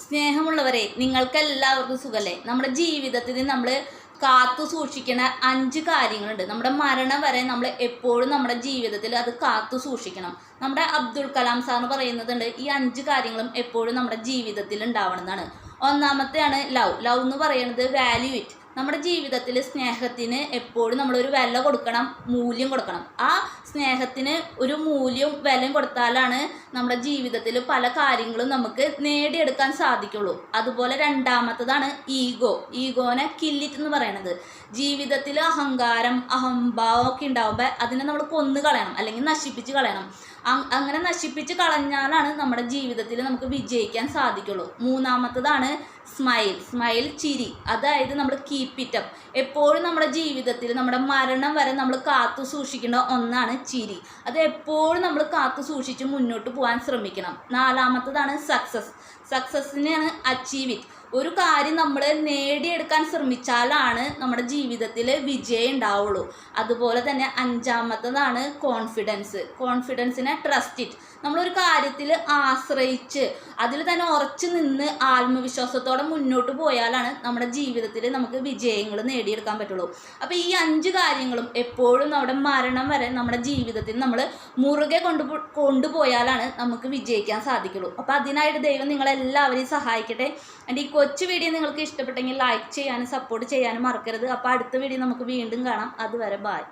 സ്നേഹമുള്ളവരെ, നിങ്ങൾക്കെല്ലാവർക്കും സുഖല്ലേ? നമ്മുടെ ജീവിതത്തിൽ നമ്മൾ കാത്തു സൂക്ഷിക്കുന്ന 5 കാര്യങ്ങളുണ്ട്. നമ്മുടെ മരണം വരെ നമ്മൾ എപ്പോഴും നമ്മുടെ ജീവിതത്തിൽ അത് കാത്തു സൂക്ഷിക്കണം. നമ്മുടെ അബ്ദുൽ കലാം സാർ പറയുന്നതുണ്ട്, ഈ 5 കാര്യങ്ങളും എപ്പോഴും നമ്മുടെ ജീവിതത്തിൽ ഉണ്ടാവണമെന്നാണ്. ഒന്നാമത്തെയാണ് ലവ് എന്ന് പറയുന്നത് വാല്യൂ ഇറ്റ്. നമ്മുടെ ജീവിതത്തിൽ സ്നേഹത്തിന് എപ്പോഴും നമ്മളൊരു വില കൊടുക്കണം, മൂല്യം കൊടുക്കണം. ആ സ്നേഹത്തിന് ഒരു മൂല്യവും വിലയും കൊടുത്താലാണ് നമ്മുടെ ജീവിതത്തിൽ പല കാര്യങ്ങളും നമുക്ക് നേടിയെടുക്കാൻ സാധിക്കുള്ളൂ. അതുപോലെ രണ്ടാമത്തതാണ് ഈഗോനെ കില്ലിറ്റ് എന്ന് പറയുന്നത്. ജീവിതത്തിൽ അഹങ്കാരം അഹംഭാവം ഒക്കെ ഉണ്ടാവുമ്പോൾ അതിനെ നമ്മൾ കൊന്നു കളയണം, അല്ലെങ്കിൽ നശിപ്പിച്ച് കളയണം. അങ്ങനെ നശിപ്പിച്ച് കളഞ്ഞാലാണ് നമ്മുടെ ജീവിതത്തിൽ നമുക്ക് വിജയിക്കാൻ സാധിക്കുള്ളൂ. മൂന്നാമത്തതാണ് സ്മൈൽ ചിരി. അതായത് നമ്മൾ കീപ്പ് ഇറ്റ് അപ്പ്. എപ്പോഴും നമ്മുടെ ജീവിതത്തിൽ നമ്മുടെ മരണം വരെ നമ്മൾ കാത്തു സൂക്ഷിക്കേണ്ട ഒന്നാണ് ചിരി. അത് എപ്പോഴും നമ്മൾ കാത്തു സൂക്ഷിച്ച് മുന്നോട്ട് പോകാൻ ശ്രമിക്കണം. നാലാമത്തതാണ് സക്സസ്സിനെയാണ് അച്ചീവ് ഇറ്റ്. ഒരു കാര്യം നമ്മൾ നേടിയെടുക്കാൻ ശ്രമിച്ചാലാണ് നമ്മുടെ ജീവിതത്തിൽ വിജയം ഉണ്ടാവുള്ളൂ. അതുപോലെ തന്നെ അഞ്ചാമത്തതാണ് കോൺഫിഡൻസിനെ ട്രസ്റ്റ് ഇറ്റ്. നമ്മളൊരു കാര്യത്തിൽ ആശ്രയിച്ച് അതിൽ തന്നെ ഉറച്ചു നിന്ന് ആത്മവിശ്വാസത്തോടെ മുന്നോട്ട് പോയാലാണ് നമ്മുടെ ജീവിതത്തിൽ നമുക്ക് വിജയങ്ങൾ നേടിയെടുക്കാൻ പറ്റുള്ളൂ. അപ്പോൾ ഈ 5 കാര്യങ്ങളും എപ്പോഴും നമ്മുടെ മരണം വരെ നമ്മുടെ ജീവിതത്തിൽ നമ്മൾ മുറുകെ കൊണ്ടുപോയാലാണ് നമുക്ക് വിജയിക്കാൻ സാധിക്കുള്ളൂ. അപ്പോൾ അതിനായിട്ട് ദൈവം നിങ്ങളെല്ലാവരെയും സഹായിക്കട്ടെ. എൻ്റെ ഈ കൊച്ചു വീഡിയോ നിങ്ങൾക്ക് ഇഷ്ടപ്പെട്ടെങ്കിൽ ലൈക്ക് ചെയ്യാനും സപ്പോർട്ട് ചെയ്യാനും മറക്കരുത്. അപ്പോൾ അടുത്ത വീഡിയോ നമുക്ക് വീണ്ടും കാണാം. അതുവരെ ബൈ.